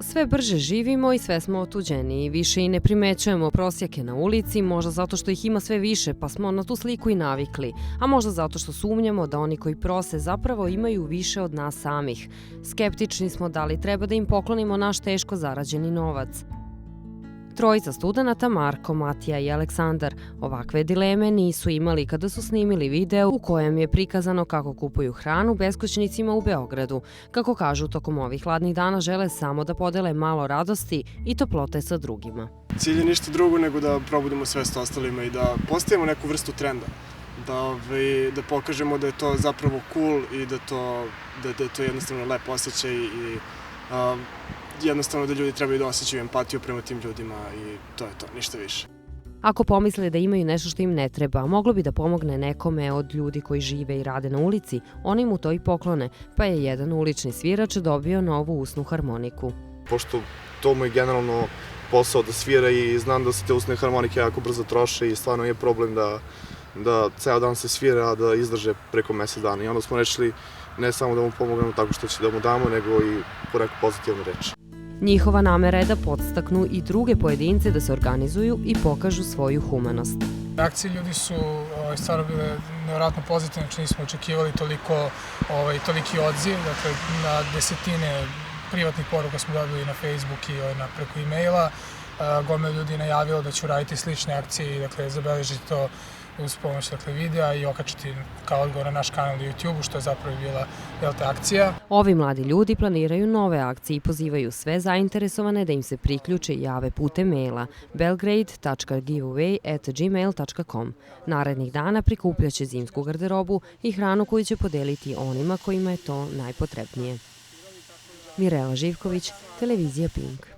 Sve brže živimo i sve smo otuđeni. Više i ne primećujemo prosjake na ulici, možda zato što ih ima sve više pa smo na tu sliku i navikli, a možda zato što sumnjamo da oni koji prose zapravo imaju više od nas samih. Skeptični smo da li treba da im poklonimo naš teško zarađeni novac. Trojica studenata, Marko, Matija i Aleksandar, ovakve dileme nisu imali kada su snimili video u kojem je prikazano kako kupuju hranu beskućnicima u Beogradu. Kako kažu, tokom ovih hladnih dana žele samo da podele malo radosti i toplote sa drugima. Cilj je ništa drugo nego da probudimo svest ostalima i da postavimo neku vrstu trenda. Da pokažemo da je to zapravo cool i da je to jednostavno lep osjećaj i jednostavno da ljudi trebaju da osjećaju empatiju prema tim ljudima i to je to, ništa više. Ako pomisle da imaju nešto što im ne treba, moglo bi da pomogne nekome od ljudi koji žive i rade na ulici, oni mu to i poklone, pa je jedan ulični svirač dobio novu usnu harmoniku. Pošto to mu je generalno posao da svira i znam da se te usne harmonike jako brzo troše i stvarno je problem da ceo dan se svira, a da izdrže preko mesec dana. I onda smo rešili ne samo da mu pomognemo tako što će da mu damo, nego i po neku pozitivnu reč. Njihova namera je da podstaknu i druge pojedince da se organizuju i pokažu svoju humanost. Reakcije ljudi su stvarno bile nevjerojatno pozitivne, znači nismo očekivali toliki odziv, dakle na desetine privatnih poruka smo dobili na Facebook i preko e-maila. Gomila ljudi je najavilo da će uraditi slične akcije i dakle zabeležiti to uz pomoć videa i okačiti kao odgovor na naš kanal na YouTube-u, što je zapravo bila akcija. Ovi mladi ljudi planiraju nove akcije i pozivaju sve zainteresovane da im se priključe i jave putem maila belgrade.giveaway@gmail.com. Narednih dana prikupljaće zimsku garderobu i hranu koju će podeliti onima kojima je to najpotrebnije. Mirela Živković, televizija Pink.